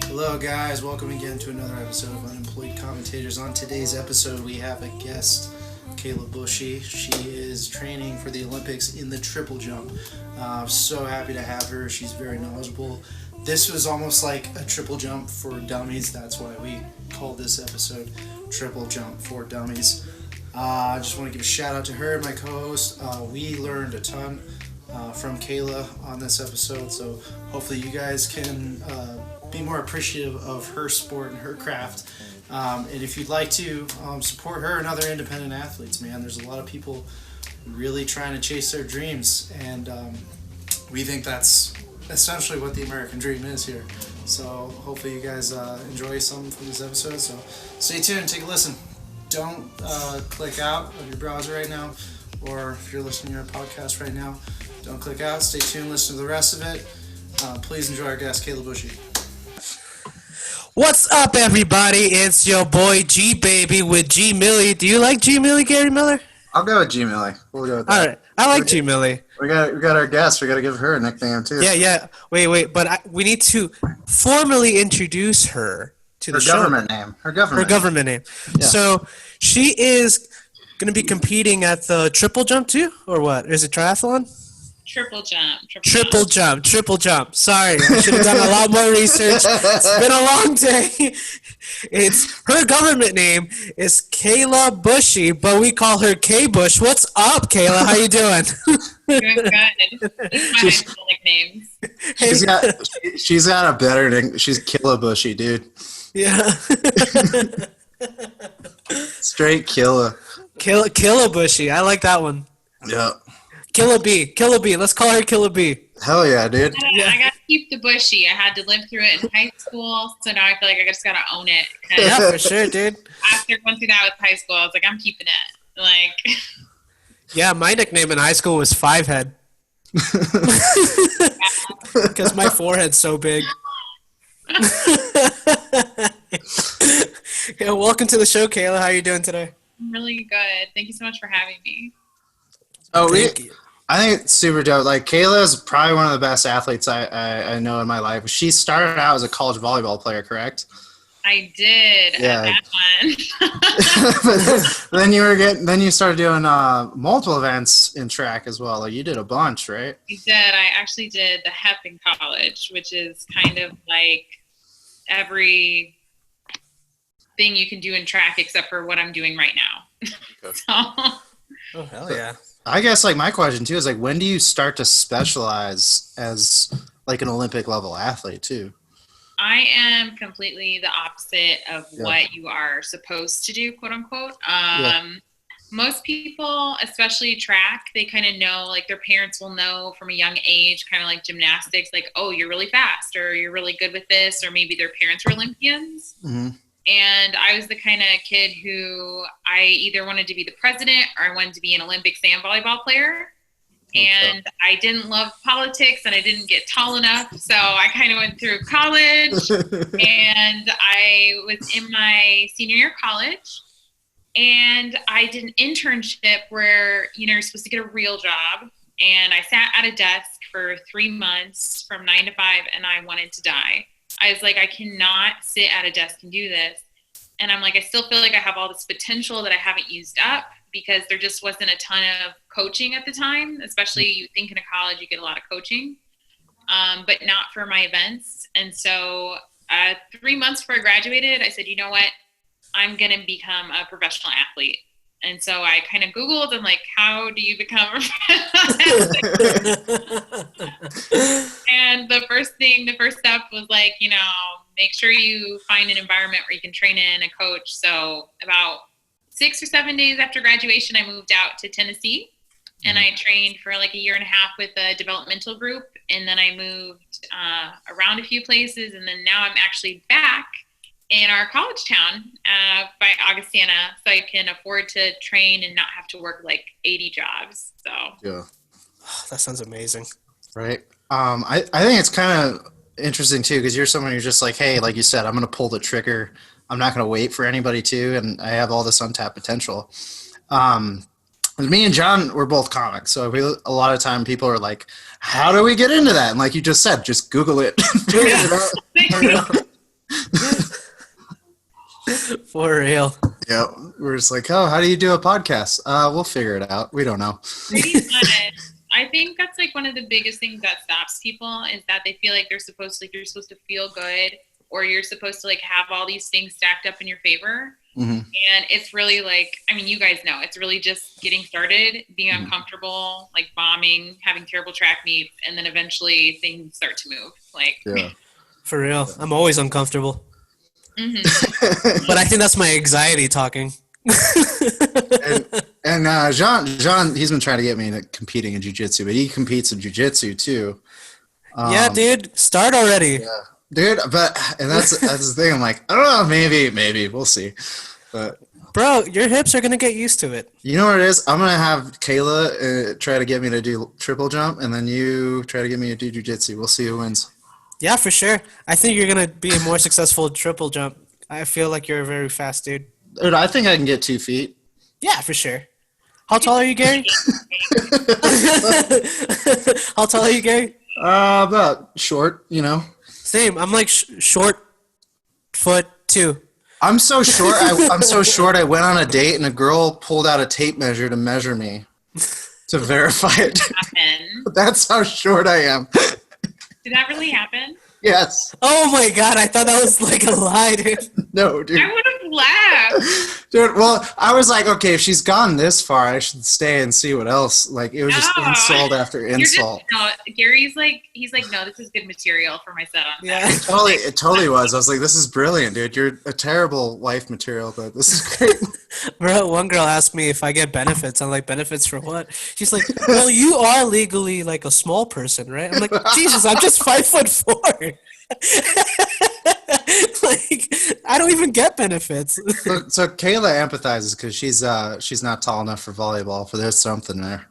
Hello, guys. Welcome again to another episode of Unemployed Commentators. On today's episode, we have a guest, Kayla Bushey. She is training for the Olympics in the triple jump. So happy to have her. She's very knowledgeable. This was almost like a triple jump for dummies. That's why we called this episode Triple Jump for Dummies. I just want to give a shout out to her and my co-host. We learned a ton from Kayla on this episode, so hopefully you guys can be more appreciative of her sport and her craft. And if you'd like to support her and other independent athletes, man, there's a lot of people really trying to chase their dreams, and we think that's essentially what the American dream is here. So hopefully you guys enjoy some from this episode. So stay tuned and take a listen. Don't click out of your browser right now, or if you're listening to our podcast right now, don't click out. Stay tuned, listen to the rest of it. Please enjoy our guest, Kayla Bushey. What's up, everybody? It's your boy G Baby with G Millie. Do you like G Millie, Gary Miller? I'll go with G Millie. We'll go with that. All right, I like G Millie. We got our guest. We got to give her a nickname too. Yeah. Wait. But we need to formally introduce her to the show. Her government name. Yeah. So she is going to be competing at the triple jump too, or what? Is it triathlon? Triple jump. Sorry, I should have done a lot more research. It's been a long day. It's her government name is Kayla Bushey, but we call her K Bush. What's up, Kayla? How you doing? Doing good. This is my nicknames. She's got a better name. She's Kayla Bushey, dude. Yeah. Straight Kayla. Kayla Bushey. I like that one. Yeah. Killa B. Let's call her Killa B. Hell yeah, dude. I got to keep the bushy. I had to live through it in high school, so now I feel like I just got to own it. Yeah, for sure, dude. After going through that with high school, I was like, I'm keeping it. Like. Yeah, my nickname in high school was Five Head. Because my forehead's so big. Yeah, welcome to the show, Kayla. How are you doing today? I'm really good. Thank you so much for having me. Oh, I think it's super dope. Like, Kayla is probably one of the best athletes I know in my life. She started out as a college volleyball player, correct? I did. Yeah. That one. Then you started doing multiple events in track as well. Like, you did a bunch, right? I did. I actually did the HEP in college, which is kind of like every thing you can do in track except for what I'm doing right now. Okay. Oh, hell yeah. I guess, like, my question too is, like, when do you start to specialize as like an Olympic level athlete too? I am completely the opposite of what you are supposed to do, quote unquote. Most people, especially track, they kind of know, like, their parents will know from a young age, kind of like gymnastics, like, oh, you're really fast, or you're really good with this, or maybe their parents were Olympians. Mm-hmm. And I was the kind of kid who I either wanted to be the president or I wanted to be an Olympics and volleyball player. And I didn't love politics and I didn't get tall enough. So I kind of went through college and I was in my senior year of college and I did an internship where, you're supposed to get a real job. And I sat at a desk for 3 months from 9 to 5 and I wanted to die. I was like, I cannot sit at a desk and do this. And I'm like, I still feel like I have all this potential that I haven't used up because there just wasn't a ton of coaching at the time, especially you think in a college you get a lot of coaching, but not for my events. And so 3 months before I graduated, I said, you know what? I'm going to become a professional athlete. And so I kind of Googled and like, how do you become a And the first step was like, make sure you find an environment where you can train in a coach. So about 6 or 7 days after graduation, I moved out to Tennessee and I trained for like a year and a half with a developmental group. And then I moved around a few places. And then now I'm actually back in our college town by Augustana, so I can afford to train and not have to work like 80 jobs. So yeah, that sounds amazing. Right. I think it's kind of interesting too, because you're someone who's just like, hey, like you said, I'm going to pull the trigger. I'm not going to wait for anybody to, and I have all this untapped potential. Me and John, we're both comics, so a lot of time people are like, how do we get into that? And like you just said, just Google it. Figure it out. For real. Yeah, we're just like, oh, how do you do a podcast? We'll figure it out. We don't know. Pretty much. I think that's like one of the biggest things that stops people is that they feel like you're supposed to feel good, or you're supposed to like have all these things stacked up in your favor. Mm-hmm. And it's really like, I mean, you guys know, it's really just getting started, being uncomfortable, like bombing, having terrible track meets, and then eventually things start to move. Like, Yeah. For real. I'm always uncomfortable. mm-hmm. But I think that's my anxiety talking. and John, he's been trying to get me into competing in jiu-jitsu, but he competes in jiu-jitsu too. Yeah, dude, start already. Yeah, dude, and that's the thing. I'm like, oh, maybe we'll see. But bro, your hips are gonna get used to it. you know what it is? I'm gonna have Kayla try to get me to do triple jump, and then you try to get me to do jiu-jitsu. We'll see who wins. Yeah, for sure. I think you're gonna be more successful at triple jump. I feel like you're a very fast dude. Dude, I think I can get 2 feet. Yeah, for sure. How tall are you, Gary? How tall are you, Gary? About short, Same. I'm like short foot too. I'm so short. I'm so short. I went on a date and a girl pulled out a tape measure to measure me to verify it. That's how short I am. Did that really happen? Yes. Oh my god, I thought that was like a lie, dude. No, dude. I would have laughed. Dude, well, I was like, okay, if she's gone this far, I should stay and see what else. Like, it was just insult after insult. Gary's like, he's like, no, this is good material for my set on. Yeah. It totally was. I was like, this is brilliant, dude. You're a terrible wife material, but this is great. Bro, one girl asked me if I get benefits. I'm like, benefits for what? She's like, well, you are legally like a small person, right? I'm like, Jesus, I'm just 5'4". Like, I don't even get benefits. So Kayla empathizes because she's not tall enough for volleyball, but there's something there.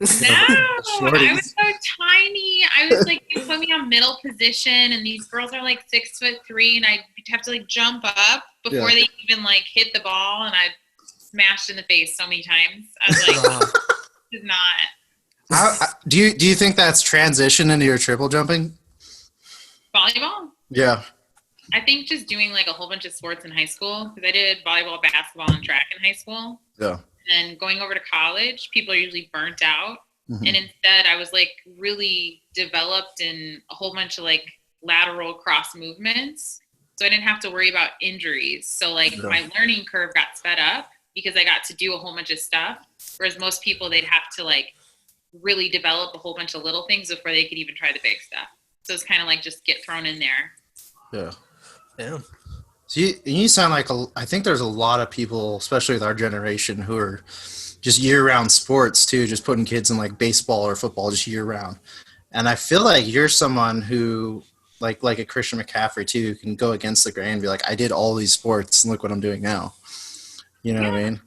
No, I was so tiny. I was like, you put me on middle position, and these girls are like 6'3", and I have to like jump up before they even like hit the ball, and I smashed in the face so many times. I was like, this is not. Do you think that's transition into your triple jumping? Volleyball? Yeah. I think just doing like a whole bunch of sports in high school, because I did volleyball, basketball, and track in high school. Yeah. And then going over to college, people are usually burnt out. Mm-hmm. And instead, I was like really developed in a whole bunch of like lateral cross movements. So I didn't have to worry about injuries. So like my learning curve got sped up because I got to do a whole bunch of stuff. Whereas most people, they'd have to like really develop a whole bunch of little things before they could even try the big stuff. So it's kind of like just get thrown in there. Yeah. Yeah. So you sound like I think there's a lot of people, especially with our generation, who are just year-round sports too, just putting kids in like baseball or football just year-round. And I feel like you're someone who, like a Christian McCaffrey too, can go against the grain and be like, I did all these sports and look what I'm doing now. You know what I mean?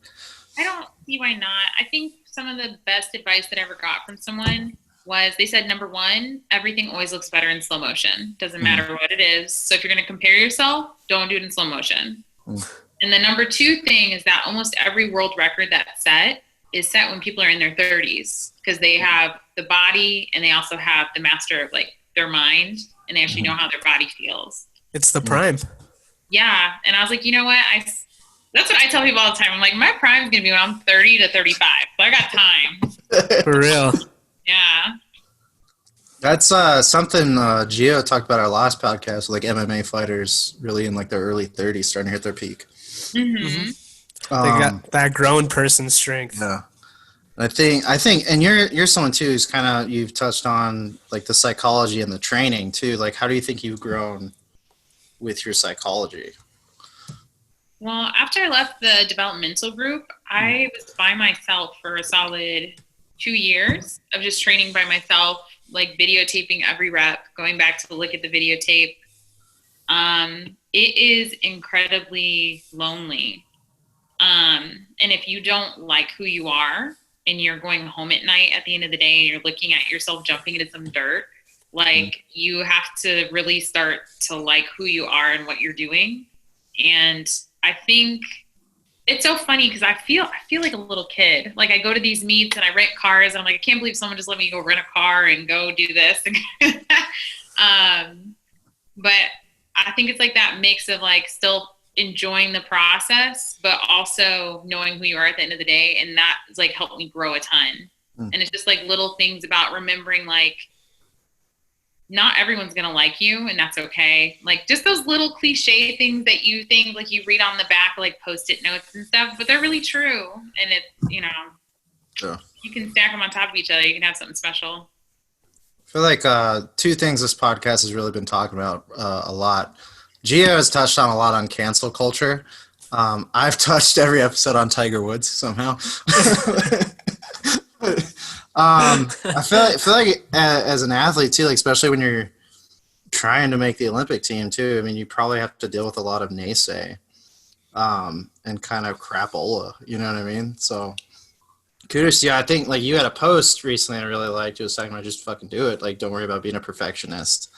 I don't see why not. I think some of the best advice that I ever got from someone was they said, number one, everything always looks better in slow motion. Doesn't matter what it is. So if you're going to compare yourself, don't do it in slow motion. And the number two thing is that almost every world record that's set is set when people are in their 30s, because they have the body and they also have the master of like their mind, and they actually know how their body feels. It's the prime. Yeah. And I was like, you know what? That's what I tell people all the time. I'm like, my prime is going to be when I'm 30 to 35. So I got time. For real. Yeah. That's something Gio talked about our last podcast, like MMA fighters really in like their early 30s starting to hit their peak. Mm-hmm. They got that grown person strength. Yeah. I think, and you're someone too who's kind of, you've touched on like the psychology and the training too. Like, how do you think you've grown with your psychology? Well, after I left the developmental group, I was by myself for a solid 2 years of just training by myself, like videotaping every rep, going back to look at the videotape. It is incredibly lonely. And if you don't like who you are and you're going home at night at the end of the day and you're looking at yourself jumping into some dirt, like you have to really start to like who you are and what you're doing. And I think it's so funny because I feel like a little kid. Like I go to these meets and I rent cars and I'm like, I can't believe someone just let me go rent a car and go do this. But I think it's like that mix of like still enjoying the process, but also knowing who you are at the end of the day. And that has like helped me grow a ton. And it's just like little things about remembering like not everyone's going to like you and that's okay. Like just those little cliche things that you think like you read on the back, like Post-it notes and stuff, but they're really true. And it's, you know, you can stack them on top of each other. You can have something special. I feel like two things this podcast has really been talking about a lot. Gio has touched on a lot on cancel culture. I've touched every episode on Tiger Woods somehow. I feel like as an athlete too, like especially when you're trying to make the Olympic team too, I mean, you probably have to deal with a lot of naysay and kind of crapola, you know what I mean? So kudos to you. I think like you had a post recently I really liked. It was talking about just fucking do it. Like, don't worry about being a perfectionist.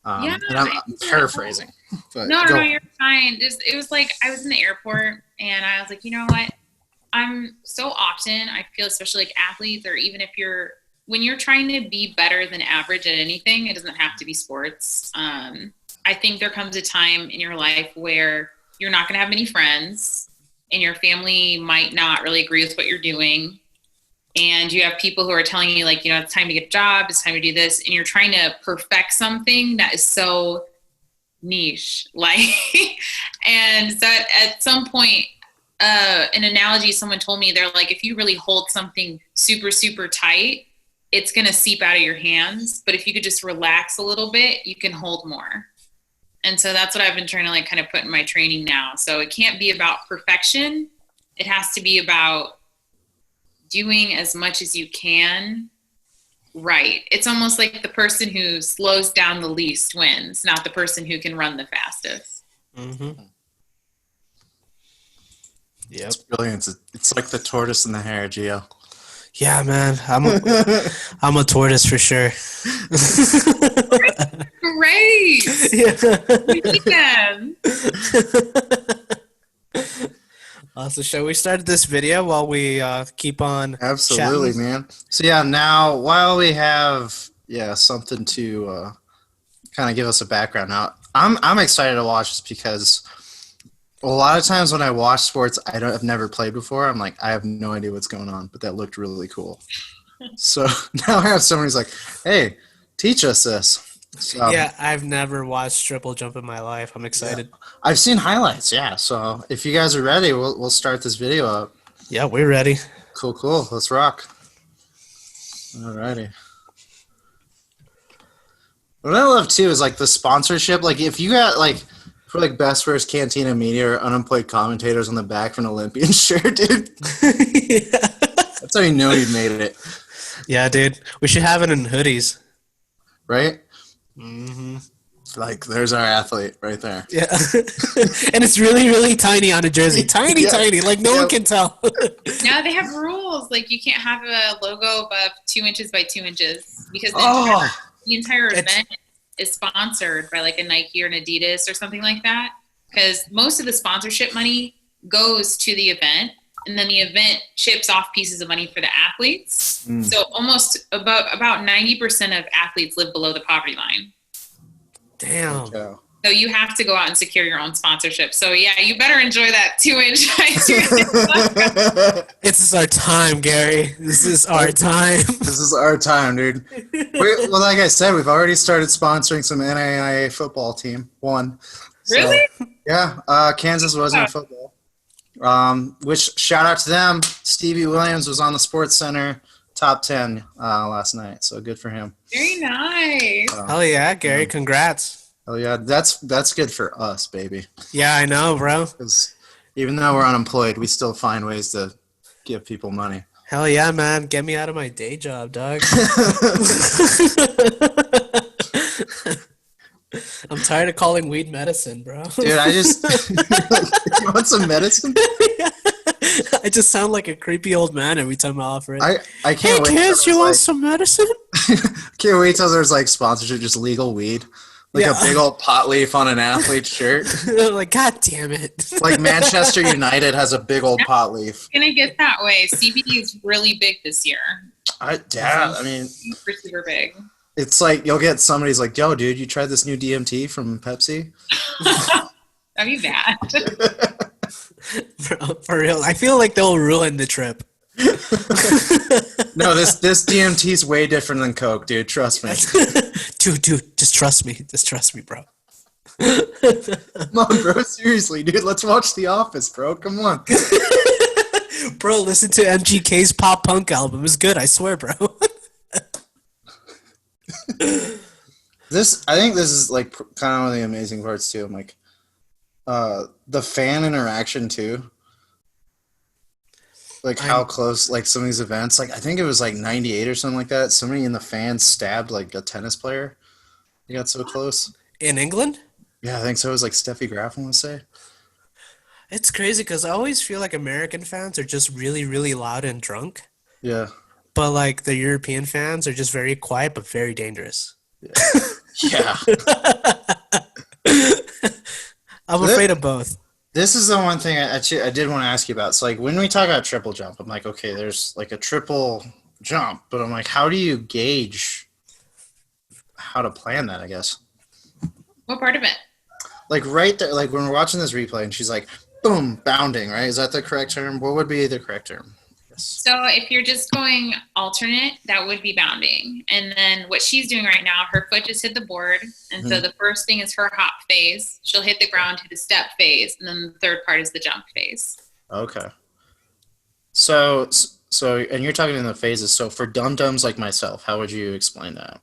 And I'm paraphrasing. But no, you're fine. It was like I was in the airport and I was like, you know what? I'm so often, I feel especially like athletes or even if when you're trying to be better than average at anything, it doesn't have to be sports. I think there comes a time in your life where you're not going to have many friends and your family might not really agree with what you're doing. And you have people who are telling you like, you know, it's time to get a job, it's time to do this. And you're trying to perfect something that is so niche. Like, and so at some point, an analogy someone told me, they're like, if you really hold something super, super tight, it's going to seep out of your hands. But if you could just relax a little bit, you can hold more. And so that's what I've been trying to like kind of put in my training now. So it can't be about perfection. It has to be about doing as much as you can right. It's almost like the person who slows down the least wins, not the person who can run the fastest. Mm-hmm. Yep. It's brilliant. It's like the tortoise and the hare, Gio. Yeah, man. I'm a tortoise for sure. Great. Yeah. So shall we start this video while we keep on Absolutely, chatting? man. So yeah, now while we have something to kind of give us a background now, I'm excited to watch this because a lot of times when I watch sports I've never played before, I'm like, I have no idea what's going on, but that looked really cool. So now I have someone who's like, hey, teach us this. So, Yeah, I've never watched triple jump in my life. I'm excited. yeah. I've seen highlights, yeah. So if you guys are ready, we'll start this video up. Yeah, we're ready. Cool. Let's rock. Alrighty. What I love too is like the sponsorship. Like if you got like for like Best First Cantina Media or Unemployed Commentators on the back of an Olympian shirt, dude. Yeah. That's how you know you made it. Yeah, dude. We should have it in hoodies. Right? Mm-hmm. Like there's our athlete right there. Yeah. And it's really, really tiny on a jersey. Tiny. Like no one can tell. No, they have rules. Like you can't have a logo above 2 inches by 2 inches because the entire event is sponsored by like a Nike or an Adidas or something like that. Because most of the sponsorship money goes to the event, and then the event chips off pieces of money for the athletes. So almost about 90% of athletes live below the poverty line. Damn. Okay. So you have to go out and secure your own sponsorship. So yeah, you better enjoy that 2 inch by 2 inch. This is our time, Gary. This is our time. This is our time, dude. Well, like I said, we've already started sponsoring some NAIA football team. One. So, Really? yeah. Kansas was in football. Which shout out to them. Stevie Williams was on the Sports Center top 10 last night, so good for him. Very nice. Hell yeah, Gary! Congrats. Oh yeah, that's good for us, baby. Yeah, I know, bro. 'Cause even though we're unemployed, we still find ways to give people money. Hell yeah, man! Get me out of my day job, dog. I'm tired of calling weed medicine, bro. Dude, I just you want some medicine? I just sound like a creepy old man every time I offer it. I Hey can't wait. kids, you want some medicine? Can't wait till there's like sponsorship, just legal weed, like Yeah. a big old pot leaf on an athlete's shirt. Like, god damn it! Like Manchester United has a big old pot leaf. It's gonna get that way. CBD is really big this year. I mean, Super, super big. it's like you'll get somebody's like, "Yo, dude, you tried this new DMT from Pepsi?" That'd be bad. Bro, for real, I feel like they'll ruin the trip. No, this DMT's way different than Coke, dude. Trust me. Dude, just trust me. Just trust me, bro. Come on, bro. Seriously, dude. Let's watch The Office, bro. Come on. Bro, listen to MGK's pop punk album. It's good, I swear, bro. I think this is like kind of one of the amazing parts too. I'm like, the fan interaction too. Like how close, like some of these events, like I think it was like 98 or something like that. Somebody in the fans stabbed like a tennis player. He got so close. In England? Yeah, I think so. It was like Steffi Graf, I want to say. It's crazy because I always feel like American fans are just really, really loud and drunk. Yeah. But like the European fans are just very quiet but very dangerous. Yeah. I'm afraid of both. This is the one thing I did want to ask you about. So, like, when we talk about triple jump, I'm like, okay, there's like a triple jump, but I'm like, how do you gauge how to plan that, I guess? What part of it? Like, right there, like when we're watching this replay and she's like, boom, bounding, right? Is that the correct term? What would be the correct term? Yes. So if you're just going alternate, that would be bounding. And then what she's doing right now, her foot just hit the board. And so the first thing is her hop phase. She'll hit the ground to the step phase. And then the third part is the jump phase. Okay. So, and you're talking in the phases. So for dum-dums like myself, how would you explain that?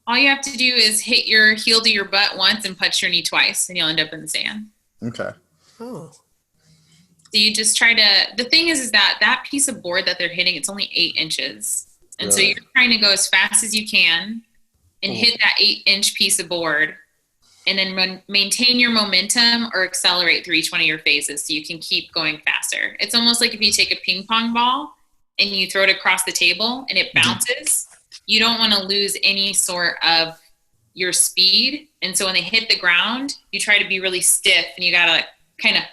All you have to do is hit your heel to your butt once and punch your knee twice, and you'll end up in the sand. Okay. Oh. So you just try to, the thing is that piece of board that they're hitting, it's only 8 inches. And so you're trying to go as fast as you can and hit that 8-inch piece of board and then maintain your momentum or accelerate through each one of your phases so you can keep going faster. It's almost like if you take a ping pong ball and you throw it across the table and it bounces, you don't want to lose any sort of your speed. And so when they hit the ground, you try to be really stiff and you got to kind of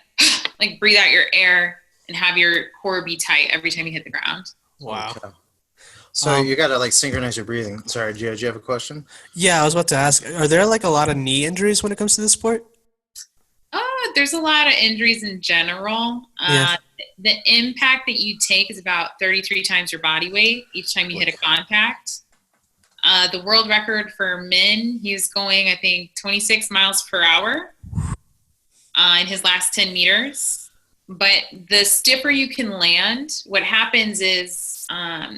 like breathe out your air and have your core be tight every time you hit the ground. Wow. Okay. So you got to like synchronize your breathing. Sorry, do you have a question? Yeah, I was about to ask, are there like a lot of knee injuries when it comes to this sport? There's a lot of injuries in general. Yeah. The impact that you take is about 33 times your body weight each time you hit a contact. The world record for men, he's going, I think, 26 miles per hour in his last 10 meters. But the stiffer you can land, what happens is all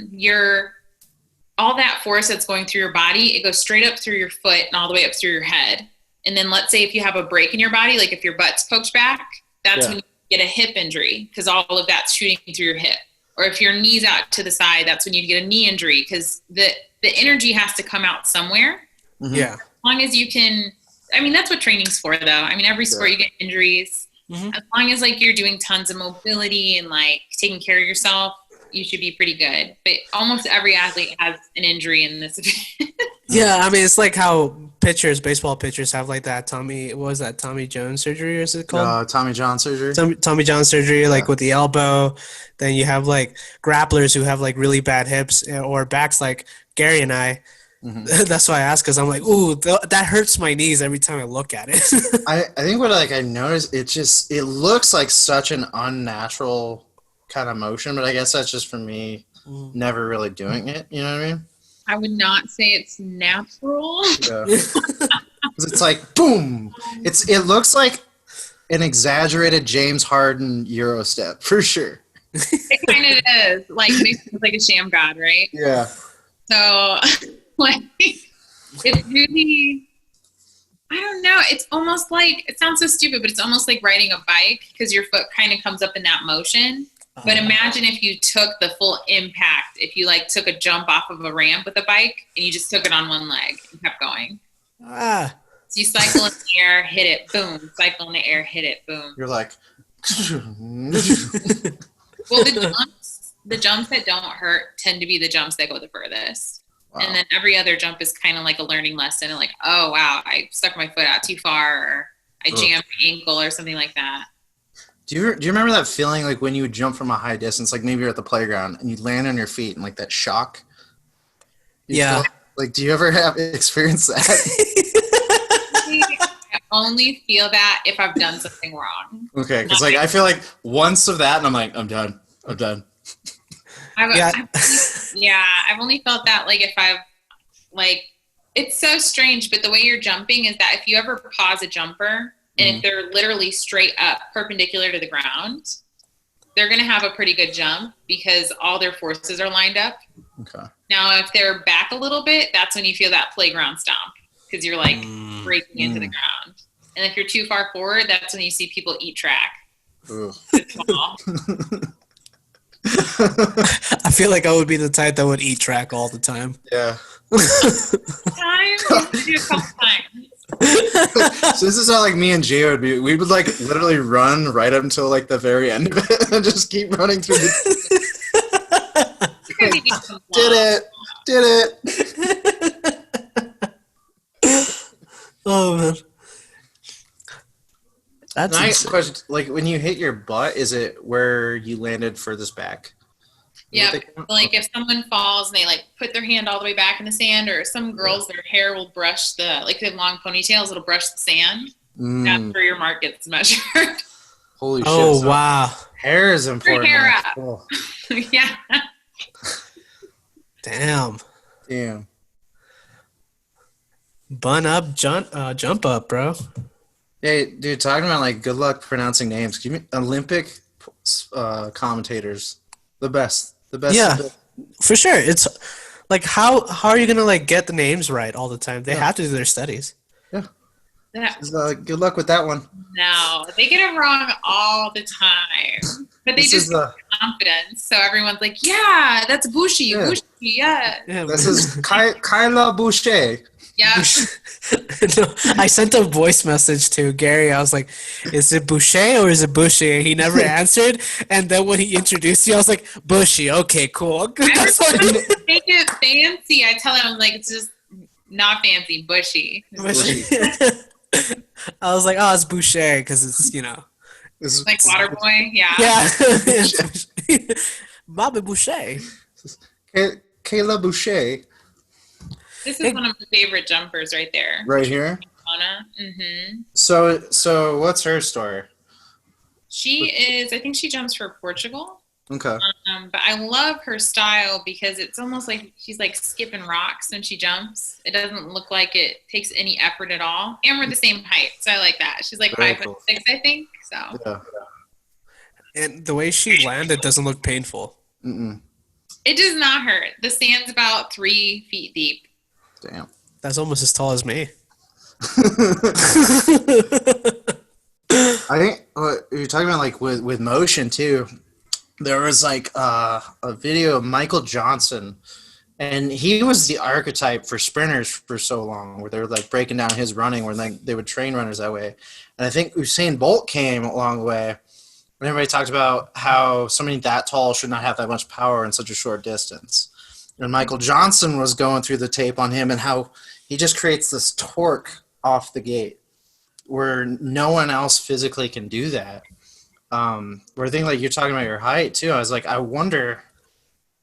that force that's going through your body, it goes straight up through your foot and all the way up through your head. And then let's say if you have a break in your body, like if your butt's poked back, that's when you get a hip injury because all of that's shooting through your hip. Or if your knee's out to the side, that's when you get a knee injury because the energy has to come out somewhere. Mm-hmm. Yeah. As long as you can, I mean, that's what training's for though. I mean, every sport you get injuries. Mm-hmm. As long as like you're doing tons of mobility and like taking care of yourself, you should be pretty good. But almost every athlete has an injury in this. Yeah, I mean, it's like how baseball pitchers have like that Tommy John surgery, or is it called? Tommy John surgery. Tommy John surgery, like with the elbow. Then you have like grapplers who have like really bad hips or backs, like Gary and I. Mm-hmm. That's why I asked, because I'm like, ooh, that hurts my knees every time I look at it. I think what I noticed, it looks like such an unnatural kind of motion, but I guess that's just for me never really doing it. You know what I mean? I would not say it's natural. Yeah. 'Cause it's like boom. It looks like an exaggerated James Harden Euro step for sure. It kind of is. Like, makes it like a sham god, right? Yeah. So, like, it's really, I don't know. It's almost like, it sounds so stupid, but it's almost like riding a bike because your foot kind of comes up in that motion. But imagine if you took the full impact, if you like took a jump off of a ramp with a bike and you just took it on one leg and kept going. So you cycle in the air, hit it, boom. Cycle in the air, hit it, boom. You're like. Well, the jumps that don't hurt tend to be the jumps that go the furthest. Wow. And then every other jump is kind of like a learning lesson. And like, oh, wow, I stuck my foot out too far, or I jammed my ankle or something like that. Do you remember that feeling like when you would jump from a high distance, like maybe you're at the playground and you land on your feet and like that shock? Yeah. Like, do you ever have experienced that? I only feel that if I've done something wrong. Okay, because like I feel like once of that and I'm like, I'm done. I've only felt that like if I've like, it's so strange, but the way you're jumping is that if you ever pause a jumper and if they're literally straight up perpendicular to the ground, they're going to have a pretty good jump because all their forces are lined up. Okay. Now, if they're back a little bit, that's when you feel that playground stomp because you're like breaking into the ground. And if you're too far forward, that's when you see people eat track. It's small. I feel like I would be the type that would eat track all the time. Yeah. A couple times. So this is how like me and Jay would be. We would like literally run right up until like the very end of it and just keep running through the Did it. Oh man. That's Nice question. Like when you hit your butt, is it where you landed furthest back? Yeah, like if someone falls and they like put their hand all the way back in the sand, or some girls, their hair will brush like they have long ponytails, it'll brush the sand. That's where your mark gets measured. Holy shit. Oh, wow. Hair is important. Hair up. Cool. Yeah. Damn. Bun up, jump up, bro. Hey, dude, talking about like good luck pronouncing names. Give me Olympic commentators. The best. Yeah, for sure. It's like how are you gonna like get the names right all the time? They have to do their studies. Yeah. Good luck with that one. No, they get it wrong all the time, but they just have confidence. So everyone's like, "Yeah, that's Bushey, Yeah. Bushey, yeah." This is Kayla Bushey. Yeah. No, I sent a voice message to Gary. I was like, "Is it Boucher or is it Bushy?" He never answered. And then when he introduced you, I was like, "Bushy, okay, cool." That's what Make it fancy. I tell him, I'm like, it's just not fancy, bushy. Bushy. I was like, "Oh, it's Boucher because it's It's like Waterboy, yeah. yeah." Bobby Boucher. Kayla Bushey. This is one of my favorite jumpers right there. Right here. Mm-hmm. So what's her story? She is, I think she jumps for Portugal. Okay. But I love her style because it's almost like she's like skipping rocks when she jumps. It doesn't look like it takes any effort at all. And we're the same height, so I like that. She's like Very 5'6", cool. I think. So. Yeah. And the way she landed doesn't look painful. It does not hurt. The sand's about 3 feet deep. Damn. That's almost as tall as me. I think what you're talking about, like with motion too. There was like a video of Michael Johnson, and he was the archetype for sprinters for so long, where they were like breaking down his running, where they would train runners that way. And I think Usain Bolt came along the way, and everybody talked about how somebody that tall should not have that much power in such a short distance. And Michael Johnson was going through the tape on him and how he just creates this torque off the gate where no one else physically can do that. Where I think like you're talking about your height too. I was like, I wonder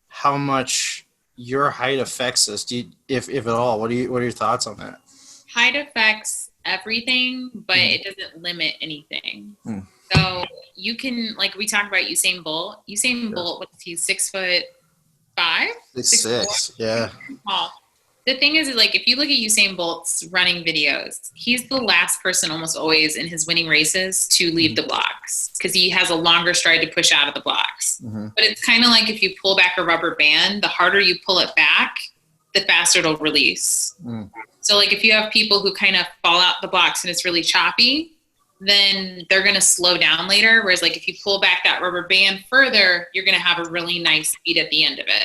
how much your height affects this. If at all, what are your thoughts on that? Height affects everything, but it doesn't limit anything. So you can, like we talked about Usain Bolt. Usain Bolt, he's 6'5"? 6'6", yeah. Tall. the thing is like, if you look at Usain Bolt's running videos, he's the last person almost always in his winning races to leave the blocks because he has a longer stride to push out of the blocks. But it's kind of like if you pull back a rubber band, the harder you pull it back, the faster it'll release. So like if you have people who kind of fall out the blocks and it's really choppy, then they're going to slow down later. Whereas like if you pull back that rubber band further, you're going to have a really nice speed at the end of it.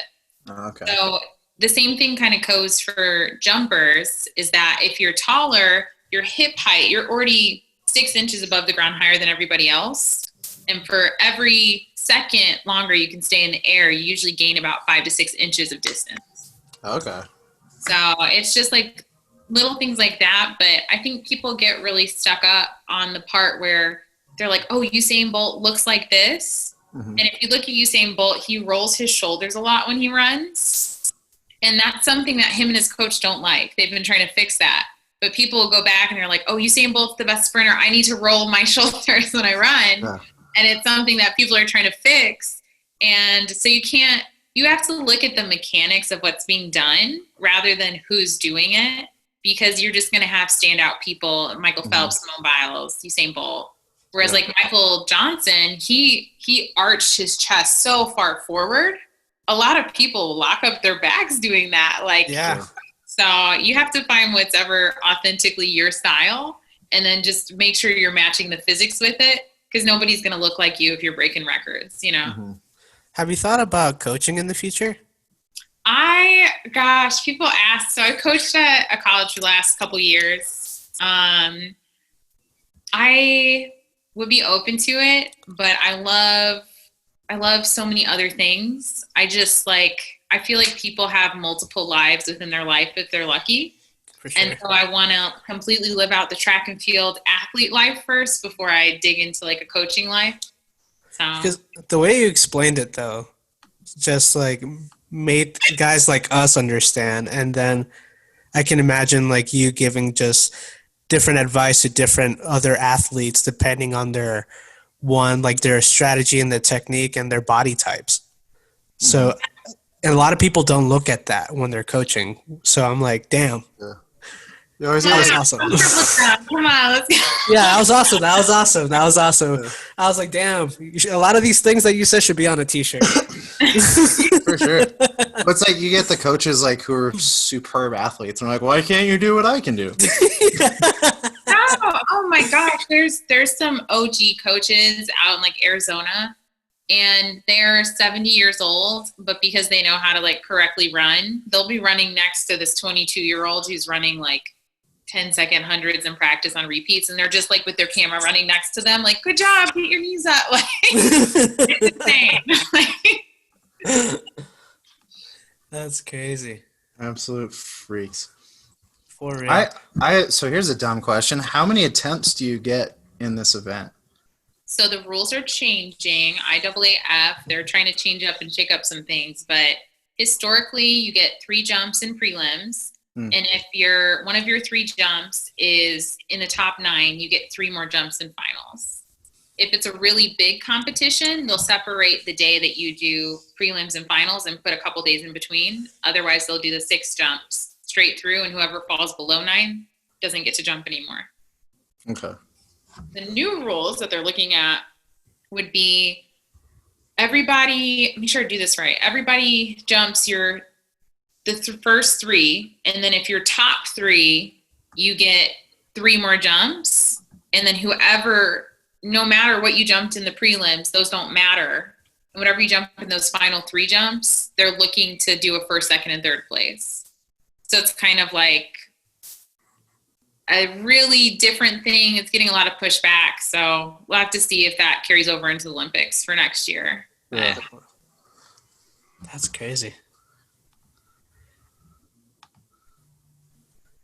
Okay. So the same thing kind of goes for jumpers, is that if you're taller, your hip height, you're already 6 inches above the ground higher than everybody else. And for every second longer you can stay in the air, you usually gain about 5 to 6 inches of distance. Okay. So it's just like little things like that. But I think people get really stuck up on the part where they're like, oh, Usain Bolt looks like this. And if you look at Usain Bolt, he rolls his shoulders a lot when he runs. And that's something that him and his coach don't like. They've been trying to fix that. But people will go back and they're like, oh, Usain Bolt's the best sprinter. I need to roll my shoulders when I run. Yeah. And it's something that people are trying to fix. And so you have to look at the mechanics of what's being done rather than who's doing it, because you're just going to have standout people, Michael Phelps, Simone Biles, Usain Bolt. Whereas like Michael Johnson, he arched his chest so far forward. A lot of people lock up their backs doing that. So you have to find what's ever authentically your style and then just make sure you're matching the physics with it, because nobody's going to look like you if you're breaking records, you know? Have you thought about coaching in the future? People ask. So I coached at a college for the last couple years. I would be open to it, but I love so many other things. I feel like people have multiple lives within their life if they're lucky. For sure. And so I want to completely live out the track and field athlete life first before I dig into like a coaching life. So because the way you explained it though, just like made guys like us understand. And then I can imagine like you giving just different advice to different other athletes depending on their strategy and the technique and their body types. So, and a lot of people don't look at that when they're coaching. So I'm like, damn. You always That was awesome. come on, let's go. Yeah, that was awesome. Yeah. I was like, damn, a lot of these things that you said should be on a t-shirt. For sure. But it's like you get the coaches like who are superb athletes. I'm like, why can't you do what I can do? Oh my gosh, there's some OG coaches out in like Arizona, and they're 70 years old, but because they know how to like correctly run, they'll be running next to this 22-year-old who's running like 10-second hundreds in practice on repeats, and they're just like with their camera running next to them like, good job, get your knees up. Like, it's insane. That's crazy. Absolute freaks. For real. So here's a dumb question. How many attempts do you get in this event? So the rules are changing. IAAF, they're trying to change up and shake up some things, but historically you get 3 jumps in prelims. And if one of your 3 jumps is in the top 9, you get 3 more jumps in finals. If it's a really big competition, they'll separate the day that you do prelims and finals and put a couple days in between. Otherwise, they'll do the 6 jumps straight through, and whoever falls below 9 doesn't get to jump anymore. Okay. The new rules that they're looking at would be everybody, make sure I do this right. Everybody jumps the first 3, and then if you're top 3, you get 3 more jumps, and then whoever, no matter what you jumped in the prelims, those don't matter. And whatever you jump in those final 3 jumps, they're looking to do a first, second, and third place. So it's kind of like a really different thing. It's getting a lot of pushback. So we'll have to see if that carries over into the Olympics for next year. Yeah. That's crazy.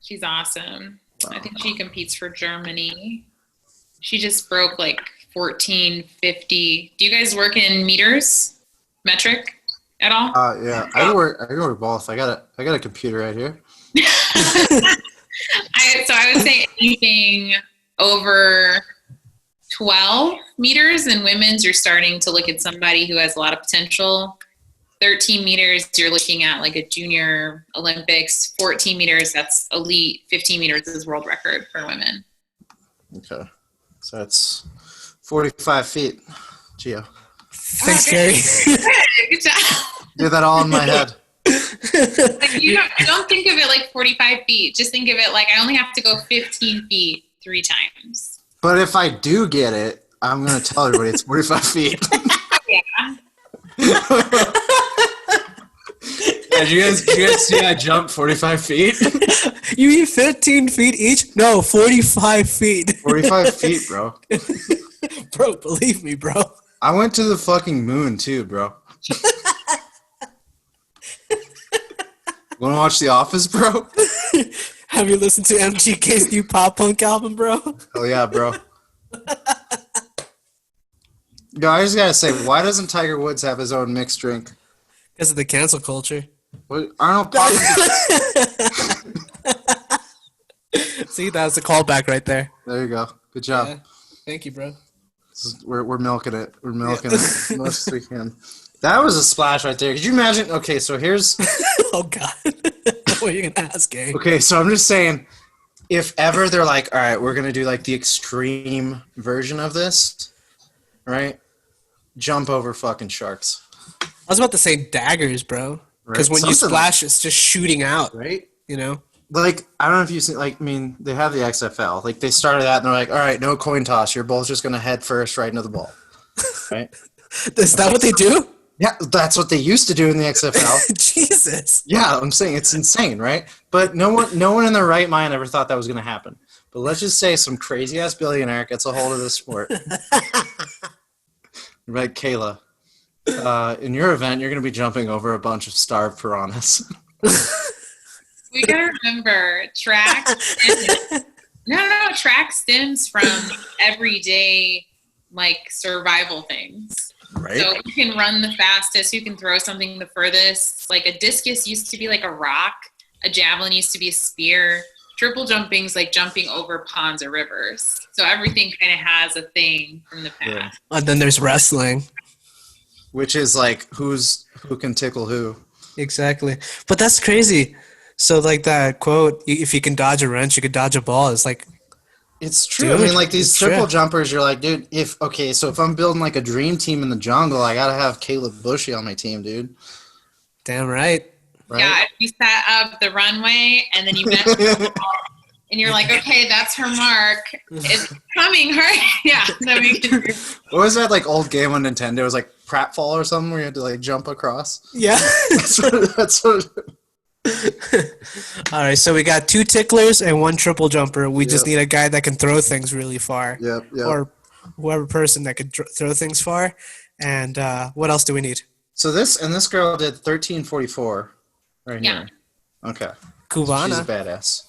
She's awesome. Wow. I think she competes for Germany. She just broke like 1450. Do you guys work in meters, metric at all? Yeah, I go with both. I got a computer right here. I would say anything over 12 meters, and women's, you're starting to look at somebody who has a lot of potential. 13 meters, you're looking at like a junior Olympics. 14 meters, that's elite. 15 meters is world record for women. Okay. So that's 45 feet, Gio. Thanks, Gary. Good job. Do that all in my head. Like, you don't think of it like 45 feet. Just think of it like I only have to go 15 feet 3 times. But if I do get it, I'm going to tell everybody it's 45 feet. Yeah. Did you guys see I jumped 45 feet? You mean 15 feet each? No, 45 feet. 45 feet, bro. Bro, believe me, bro. I went to the fucking moon too, bro. Want to watch The Office, bro? Have you listened to MGK's new pop punk album, bro? Oh yeah, bro. Yo, I just gotta say, why doesn't Tiger Woods have his own mixed drink? Because of the cancel culture. What, Arnold Palmer. See, that was a callback right there. There you go. Good job. Yeah. Thank you, bro. We're milking it. We're milking it as much as we can. That was a splash right there. Could you imagine? Okay, so here's. Oh God. What are you gonna ask, Gary? Okay, so I'm just saying, if ever they're like, all right, we're gonna do like the extreme version of this, right? Jump over fucking sharks. I was about to say daggers, bro. Because Right. when you Something splash, it's just shooting out, Right? you know? Like, I don't know if you've seen, like, I mean, they have the XFL. Like, they started that and they're like, all right, no coin toss. You're both just gonna head first right into the ball. Right? Is that what they do? Yeah, that's what they used to do in the XFL. Jesus. Yeah, I'm saying it's insane, right? But no one in their right mind ever thought that was going to happen. But let's just say some crazy ass billionaire gets a hold of this sport. Right, Kayla. In your event, you're going to be jumping over a bunch of starved piranhas. We gotta remember track. Track stems from everyday like survival things. Right. So who can run the fastest? Who can throw something the furthest? Like a discus used to be like a rock. A javelin used to be a spear. Triple jumping's like jumping over ponds or rivers. So everything kind of has a thing from the past. Yeah. And then there's wrestling. Which is like who can tickle who. Exactly. But that's crazy. So like that quote, if you can dodge a wrench, you can dodge a ball. It's like, It's true. Dude, I mean, like these it's triple true. jumpers, you're like, dude, if I'm building like a dream team in the jungle, I got to have Kayla Bushey on my team, dude. damn right. Right? Yeah, if you set up the runway and then you mess with the ball, and you're like, okay, that's her mark. It's coming, her. Yeah. Then we can What was that like old game on Nintendo? It was like pratfall or something where you had to like jump across. Yeah. That's what All right, so we got 2 ticklers and 1 triple jumper. We just Yep. need a guy that can throw things really far. Yep. Or whoever person that could throw things far. And what else do we need? So this girl did 1344 right Yeah. here. Okay. Cubana. She's a badass.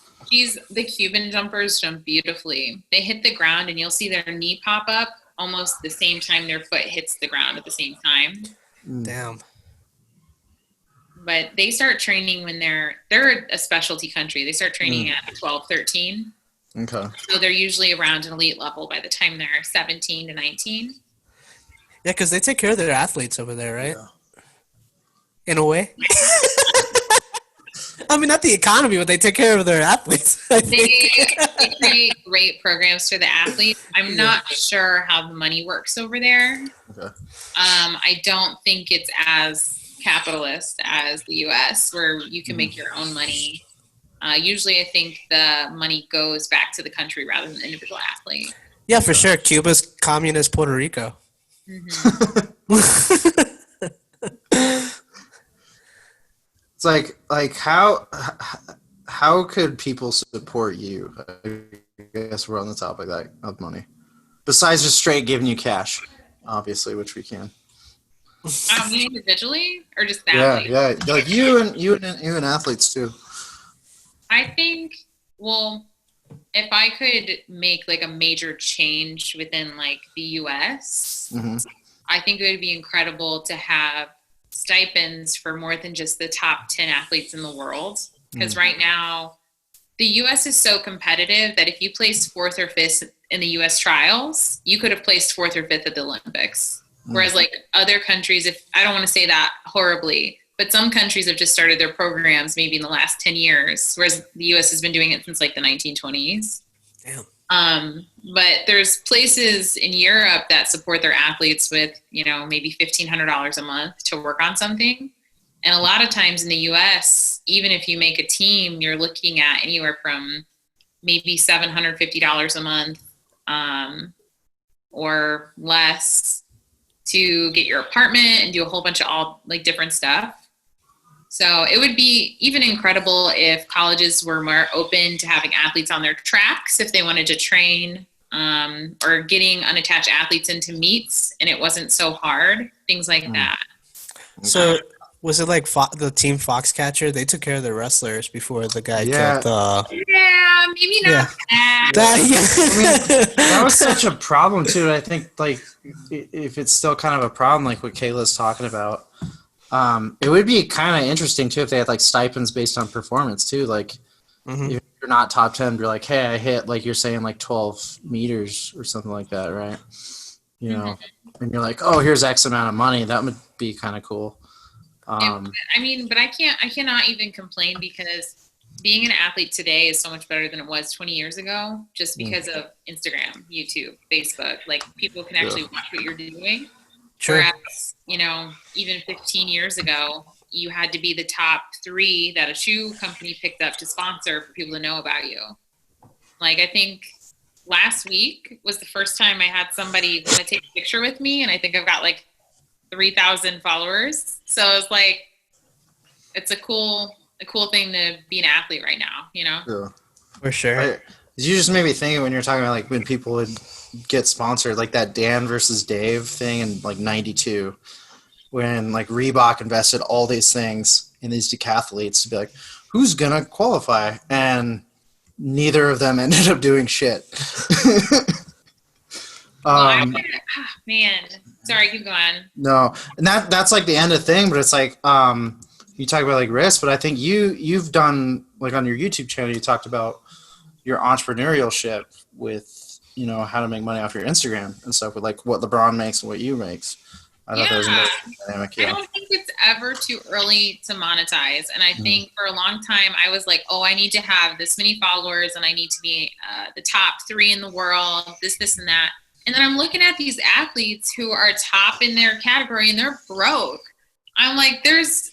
The Cuban jumpers jump beautifully. They hit the ground and you'll see their knee pop up almost the same time their foot hits the ground at the same time. Damn. But they start training when they're a specialty country. They start training at 12, 13. Okay. So they're usually around an elite level by the time they're 17 to 19. Yeah, because they take care of their athletes over there, right? Yeah. In a way. I mean, not the economy, but they take care of their athletes. I think. They create great programs for the athletes. I'm not sure how the money works over there. Okay. I don't think it's as capitalist as the U.S., where you can make your own money. Usually, I think the money goes back to the country rather than the individual athlete. Yeah, for sure. Cuba's communist Puerto Rico. It's like how could people support you? I guess we're on the topic of money. Besides just straight giving you cash, obviously, which we can. Me individually or just the Yeah, athlete? yeah. Like you and athletes too. I think, well, if I could make like a major change within like the U.S., I think it would be incredible to have stipends for more than just the top 10 athletes in the world. Because right now, the U.S. is so competitive that if you placed 4th or 5th in the U.S. trials, you could have placed 4th or 5th at the Olympics. Whereas like other countries, if I don't want to say that horribly, but some countries have just started their programs maybe in the last 10 years, whereas the US has been doing it since like the 1920s. Damn. But there's places in Europe that support their athletes with, you know, maybe $1,500 a month to work on something. And a lot of times in the US, even if you make a team, you're looking at anywhere from maybe $750 a month or less to get your apartment and do a whole bunch of all like different stuff. So it would be even incredible if colleges were more open to having athletes on their tracks if they wanted to train, or getting unattached athletes into meets and it wasn't so hard, things like that. So was it like the team Foxcatcher? They took care of the wrestlers before the guy Yeah. killed the. Yeah, maybe not. Yeah. That was such a problem too. I think like if it's still kind of a problem, like what Kayla's talking about, it would be kind of interesting too if they had like stipends based on performance too. Like if you're not top 10, you're like, hey, I hit like you're saying like 12 meters or something like that, right? You know, and you're like, oh, here's X amount of money. That would be kind of cool. I mean, but I cannot even complain because being an athlete today is so much better than it was 20 years ago, just because of Instagram, YouTube, Facebook. Like people can actually watch what you're doing. Sure. Whereas, you know, even 15 years ago, you had to be the top 3 that a shoe company picked up to sponsor for people to know about you. Like I think last week was the first time I had somebody want to take a picture with me, and I think I've got like 3,000 followers. So it's like, it's a cool thing to be an athlete right now, you know? Yeah. For sure. You just made me think when you're talking about like when people would get sponsored, like that Dan versus Dave thing in like '92, when like Reebok invested all these things in these decathletes to be like, who's gonna qualify? And neither of them ended up doing shit. Man, sorry, keep going. No, and that's like the end of the thing, but it's like you talk about like risk, but I think you've done like on your YouTube channel, you talked about your entrepreneurship with, you know, how to make money off your Instagram and stuff with like what LeBron makes and what you makes. I thought that was a dynamic. I don't think it's ever too early to monetize. And I think for a long time I was like, oh, I need to have this many followers and I need to be the top 3 in the world, this, and that. And then I'm looking at these athletes who are top in their category and they're broke. I'm like, there's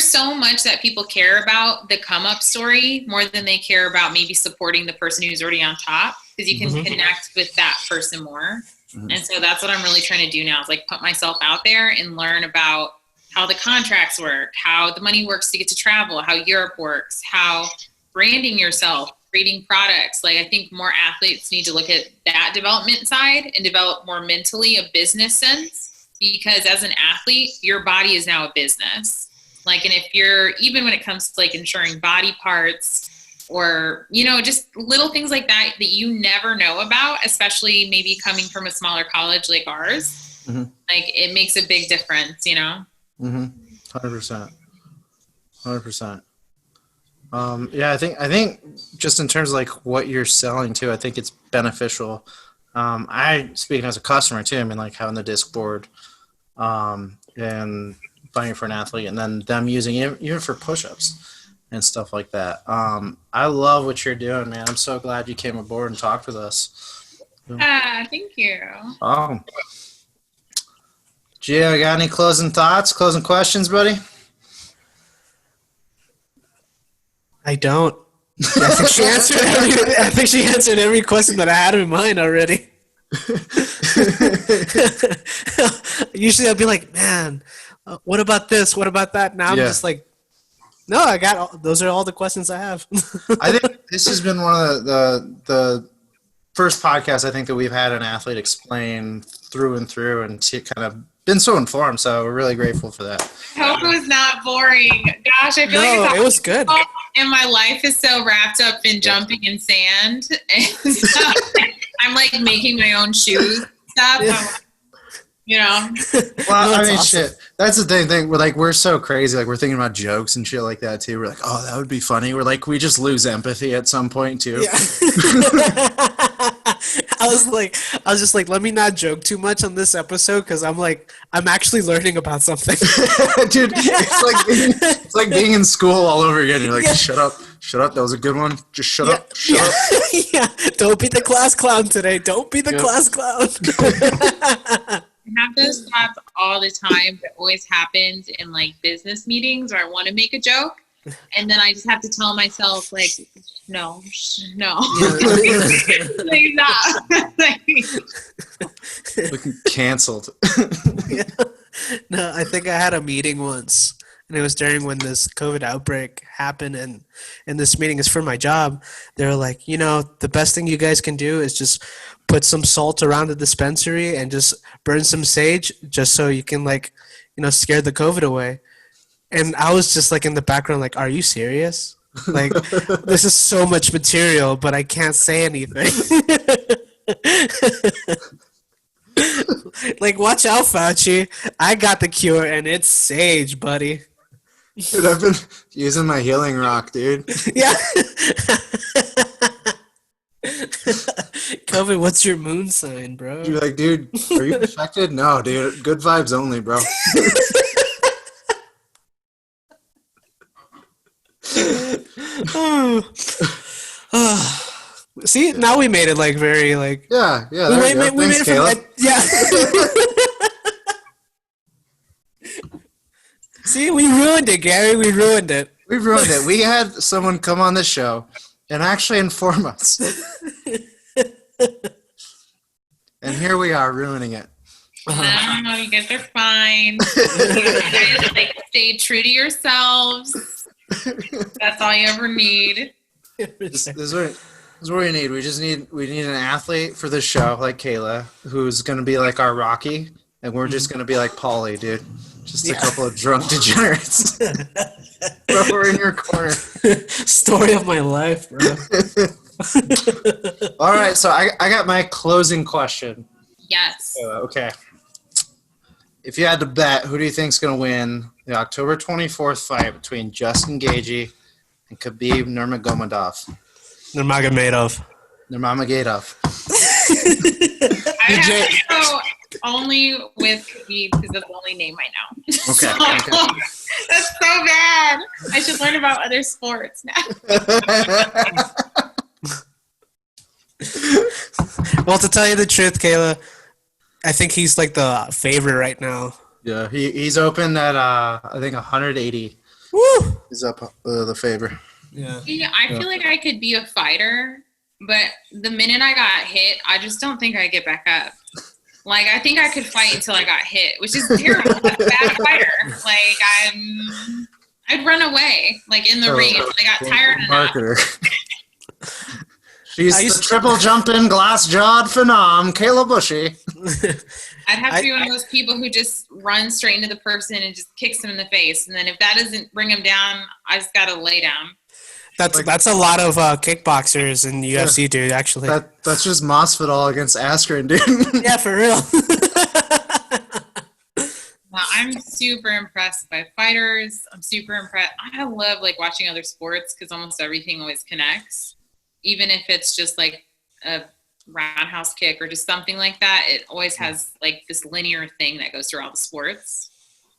so much that people care about the come up story more than they care about maybe supporting the person who's already on top, because you can connect with that person more. And so that's what I'm really trying to do now is like put myself out there and learn about how the contracts work, how the money works to get to travel, how Europe works, how branding yourself, creating products. Like I think more athletes need to look at that development side and develop more mentally a business sense, because as an athlete, your body is now a business. Like, and if you're, even when it comes to like insuring body parts or, you know, just little things like that that you never know about, especially maybe coming from a smaller college like ours, like it makes a big difference, you know? 100%. 100%. Yeah, I think just in terms of like what you're selling too, I think it's beneficial. I, speaking as a customer too, I mean like having the disc board, and buying for an athlete and then them using it even for push-ups and stuff like that. I love what you're doing, man. I'm so glad you came aboard and talked with us. Thank you. Gia, got any closing thoughts, closing questions, buddy? I don't. I think she answered every question that I had in mind already. Usually I'll be like, man, what about this? What about that? Now I'm just like, no, I got those are all the questions I have. I think this has been one of the first podcasts I think that we've had an athlete explain through and through, and she kind of been so informed. So we're really grateful for that. I hope it was not boring. Gosh, I feel like it was good. And my life is so wrapped up in jumping in sand. And so I'm like making my own shoes and stuff. Yeah. You know? Well, I mean, awesome. shit. That's the thing. We're so crazy. Like, we're thinking about jokes and shit like that, too. We're like, oh, that would be funny. We're like, we just lose empathy at some point, too. Yeah. I was just like, let me not joke too much on this episode because I'm actually learning about something. Dude, it's like being in school all over again. You're like, shut up, that was a good one. Just shut up. Yeah, don't be the class clown today. Don't be the class clown. I have those thoughts all the time. That always happens in like business meetings where I want to make a joke, and then I just have to tell myself like, no. Like, Looking canceled. Yeah. No, I think I had a meeting once, and it was during when this COVID outbreak happened, and this meeting is for my job. They were like, the best thing you guys can do is just put some salt around the dispensary and just burn some sage just so you can scare the COVID away. And I was just like in the background like, are you serious? Like, this is so much material, but I can't say anything. Like, watch out, Fauci. I got the cure, and it's sage, buddy. Dude, I've been using my healing rock, dude. Yeah. COVID, what's your moon sign, bro? You're like, dude, are you affected? No, dude. Good vibes only, bro. See, now we made it like very like. Yeah. We made it from yeah. See, we ruined it, Gary. We ruined it. We ruined it. We had someone come on the show and actually inform us. And here we are ruining it. no, you guys are fine. You guys, stay true to yourselves. That's all you ever need. This is what we need. We need an athlete for this show like Kayla, who's going to be like our Rocky, and we're just going to be like Paulie, dude. Just a couple of drunk degenerates. But we're in your corner. Story of my life, bro. All right, so I got my closing question. Yes. Okay. If you had to bet, who do you think's going to win the October 24th fight between Justin Gaethje and Khabib Nurmagomedov? Nurmagomedov. I have to go only with Khabib because that's the only name I know. Okay. That's so bad. I should learn about other sports now. Well, to tell you the truth, Kayla, I think he's like the favorite right now. Yeah, he's open at I think 180. Woo! He's up the favor. Yeah. See, I feel like I could be a fighter, but the minute I got hit, I just don't think I get back up. Like, I think I could fight until I got hit, which is terrible. I'm a bad fighter. Like, I'd run away, like, in the ring. I got tired enough. She's the triple jumping, glass jawed phenom, Kayla Bushey. I'd have to be one of those people who just run straight into the person and just kicks them in the face. And then if that doesn't bring them down, I just got to lay down. That's a lot of kickboxers in UFC, dude, actually. That's just Masvidal against Askren, dude. Yeah, for real. Well, I'm super impressed by fighters. I'm super impressed. I love, like, watching other sports because almost everything always connects. Even if it's just, like, a roundhouse kick or just something like that, it always has, like, this linear thing that goes through all the sports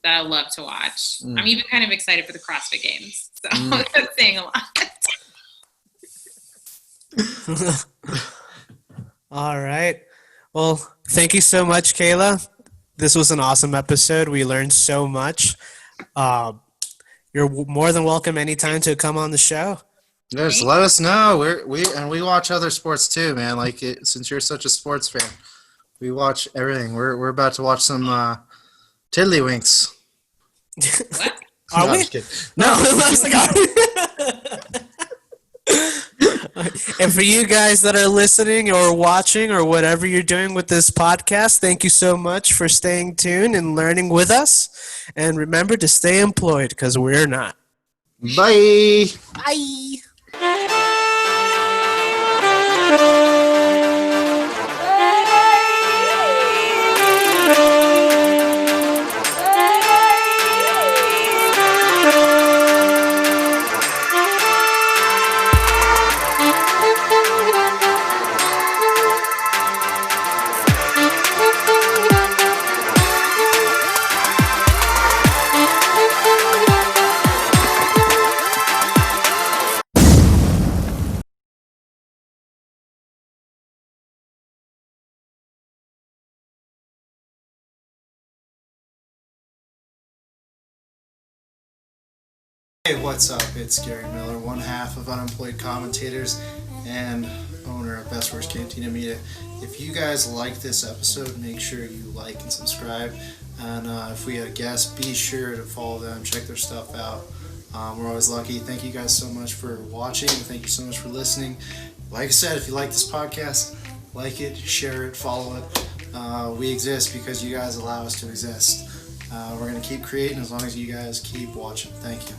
that I love to watch. I'm even kind of excited for the CrossFit Games. So that's saying a lot. All right. Well, thank you so much, Kayla. This was an awesome episode. We learned so much. You're more than welcome anytime to come on the show. Just let us know. We watch other sports too, man. Like since you're such a sports fan, we watch everything. We're about to watch some Tiddlywinks. What? Are we? No, I was like, and for you guys that are listening or watching or whatever you're doing with this podcast, thank you so much for staying tuned and learning with us. And remember to stay employed because we're not. Bye. Bye. Hey, what's up? It's Gary Miller, one half of Unemployed Commentators and owner of Best Worst Cantina Media. If you guys like this episode, make sure you like and subscribe. And if we had a guest, be sure to follow them, check their stuff out. We're always lucky. Thank you guys so much for watching. Thank you so much for listening. Like I said, if you like this podcast, like it, share it, follow it. We exist because you guys allow us to exist. We're going to keep creating as long as you guys keep watching. Thank you.